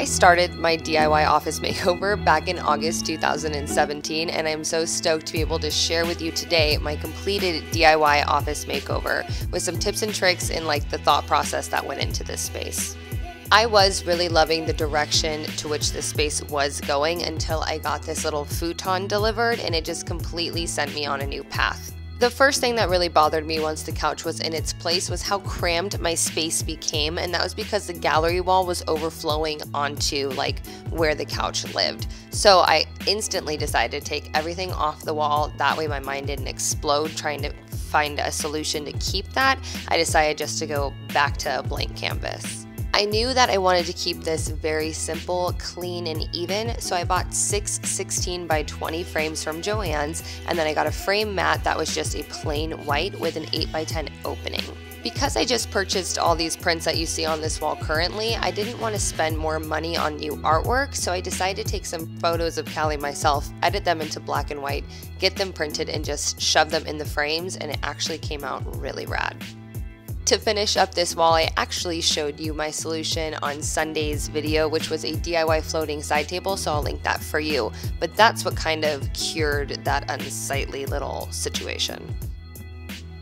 I started my DIY office makeover back in August 2017, and I'm so stoked to be able to share with you today my completed DIY office makeover with some tips and tricks in the thought process that went into this space. I was really loving the direction to which this space was going until I got this little futon delivered, and it just completely sent me on a new path. The first thing that really bothered me once the couch was in its place was how crammed my space became, and that was because the gallery wall was overflowing onto where the couch lived. So I instantly decided to take everything off the wall, that way my mind didn't explode trying to find a solution to keep that. I decided just to go back to a blank canvas. I knew that I wanted to keep this very simple, clean, and even, so I bought 6 16 by 20 frames from Joann's, and then I got a frame mat that was just a plain white with an 8 by 10 opening. Because I just purchased all these prints that you see on this wall currently, I didn't want to spend more money on new artwork, so I decided to take some photos of Callie myself, edit them into black and white, get them printed, and just shove them in the frames, and it actually came out really rad. To finish up this wall, I actually showed you my solution on Sunday's video, which was a DIY floating side table, so I'll link that for you. But that's what kind of cured that unsightly little situation.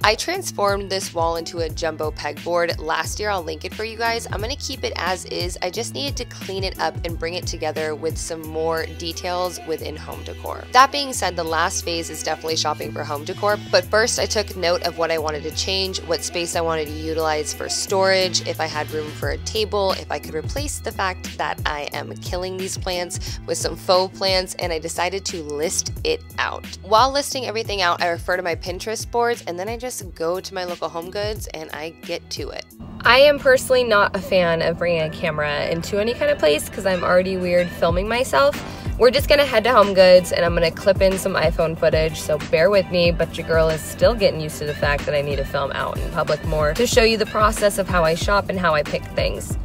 I transformed this wall into a jumbo pegboard last year. I'll link it for you guys. I'm going to keep it as is. I just needed to clean it up and bring it together with some more details within home decor. That being said, the last phase is definitely shopping for home decor, but first I took note of what I wanted to change, what space I wanted to utilize for storage, if I had room for a table, if I could replace the fact that I am killing these plants with some faux plants, and I decided to list it out. While listing everything out, I refer to my Pinterest boards, and then I just go to my local HomeGoods and I get to it. I am personally not a fan of bringing a camera into any kind of place because I'm already weird filming myself. We're just gonna head to HomeGoods and I'm gonna clip in some iPhone footage, so bear with me, but your girl is still getting used to the fact that I need to film out in public more to show you the process of how I shop and how I pick things.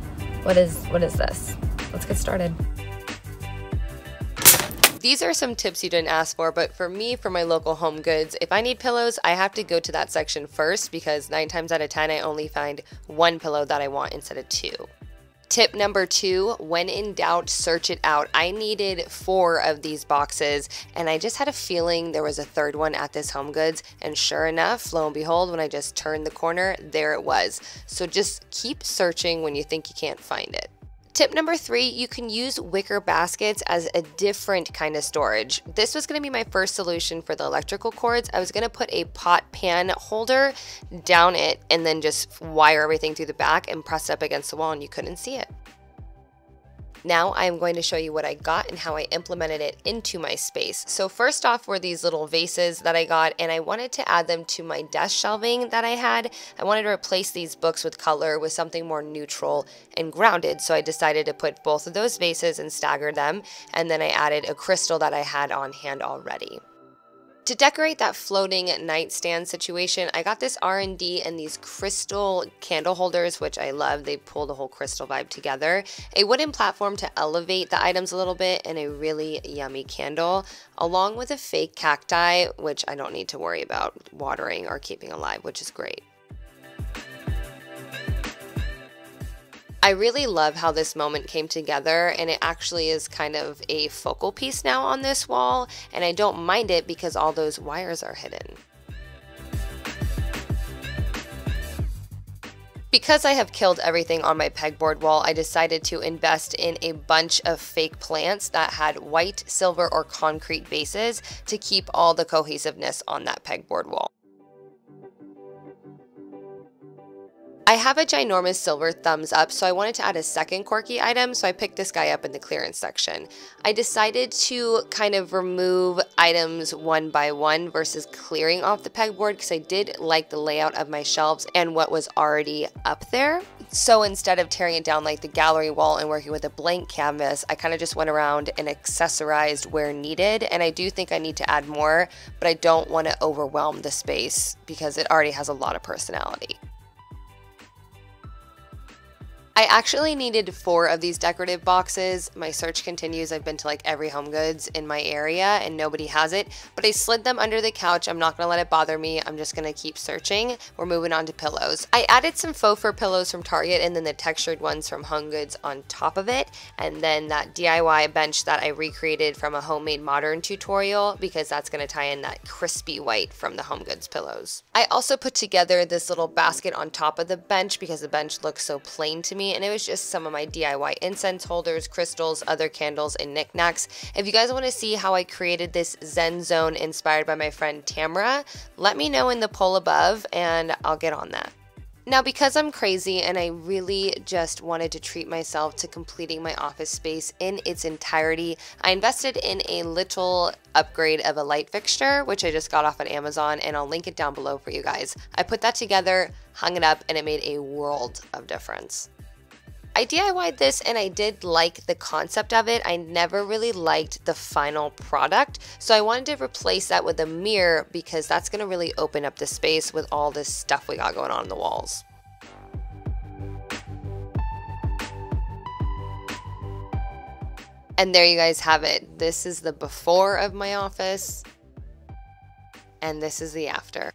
What is this? Let's get started. These are some tips you didn't ask for, but for me, for my local HomeGoods, if I need pillows, I have to go to that section first because 9 times out of 10, I only find one pillow that I want instead of 2. Tip number 2, when in doubt, search it out. I needed 4 of these boxes, and I just had a feeling there was a third one at this HomeGoods, and sure enough, lo and behold, when I just turned the corner, there it was. So just keep searching when you think you can't find it. Tip number 3, you can use wicker baskets as a different kind of storage. This was going to be my first solution for the electrical cords. I was going to put a pot pan holder down it and then just wire everything through the back and press it up against the wall and you couldn't see it. Now I'm going to show you what I got and how I implemented it into my space. So first off were these little vases that I got, and I wanted to add them to my desk shelving that I had. I wanted to replace these books with color with something more neutral and grounded, so I decided to put both of those vases and stagger them, and then I added a crystal that I had on hand already. To decorate that floating nightstand situation, I got this R&D and these crystal candle holders, which I love. They pull the whole crystal vibe together. A wooden platform to elevate the items a little bit, and a really yummy candle, along with a fake cacti, which I don't need to worry about watering or keeping alive, which is great. I really love how this moment came together, and it actually is kind of a focal piece now on this wall, and I don't mind it because all those wires are hidden. Because I have killed everything on my pegboard wall, I decided to invest in a bunch of fake plants that had white, silver, or concrete bases to keep all the cohesiveness on that pegboard wall. I have a ginormous silver thumbs up, so I wanted to add a second quirky item, so I picked this guy up in the clearance section. I decided to kind of remove items one by one versus clearing off the pegboard because I did like the layout of my shelves and what was already up there. So instead of tearing it down like the gallery wall and working with a blank canvas, I kind of just went around and accessorized where needed, and I do think I need to add more, but I don't want to overwhelm the space because it already has a lot of personality. I actually needed 4 of these decorative boxes. My search continues. I've been to like every HomeGoods in my area and nobody has it, but I slid them under the couch. I'm not gonna let it bother me. I'm just gonna keep searching. We're moving on to pillows. I added some faux fur pillows from Target and then the textured ones from HomeGoods on top of it, and then that DIY bench that I recreated from a homemade modern tutorial because that's gonna tie in that crispy white from the HomeGoods pillows. I also put together this little basket on top of the bench because the bench looks so plain to me, and it was just some of my DIY incense holders, crystals, other candles, and knickknacks. If you guys want to see how I created this Zen zone inspired by my friend Tamara, let me know in the poll above and I'll get on that. Now, because I'm crazy and I really just wanted to treat myself to completing my office space in its entirety, I invested in a little upgrade of a light fixture, which I just got off on Amazon, and I'll link it down below for you guys. I put that together, hung it up, and it made a world of difference. I DIY'd this and I did like the concept of it. I never really liked the final product, so I wanted to replace that with a mirror because that's going to really open up the space with all this stuff we got going on the walls. And there you guys have it. This is the before of my office, and this is the after.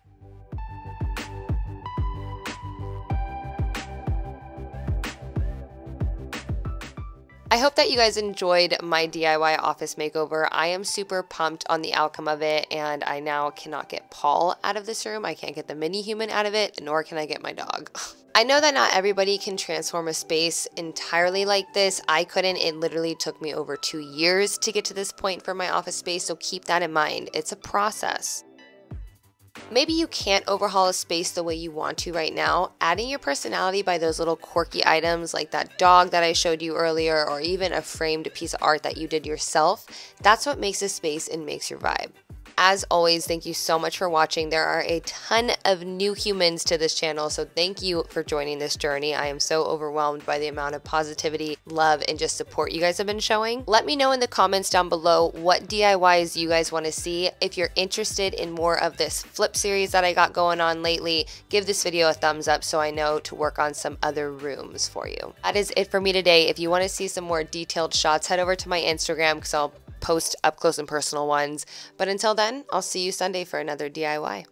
I hope that you guys enjoyed my DIY office makeover. I am super pumped on the outcome of it, and I now cannot get Paul out of this room. I can't get the mini human out of it, nor can I get my dog. I know that not everybody can transform a space entirely like this. I couldn't. It literally took me over 2 years to get to this point for my office space, so keep that in mind. It's a process. Maybe you can't overhaul a space the way you want to right now. Adding your personality by those little quirky items like that dog that I showed you earlier, or even a framed piece of art that you did yourself, that's what makes a space and makes your vibe. As always, thank you so much for watching. There are a ton of new humans to this channel, so thank you for joining this journey. I am so overwhelmed by the amount of positivity, love, and just support you guys have been showing. Let me know in the comments down below what DIYs you guys want to see. If you're interested in more of this flip series that I got going on lately, give this video a thumbs up so I know to work on some other rooms for you. That is it for me today. If you want to see some more detailed shots, head over to my Instagram because I'll post up close and personal ones. But until then, I'll see you Sunday for another DIY.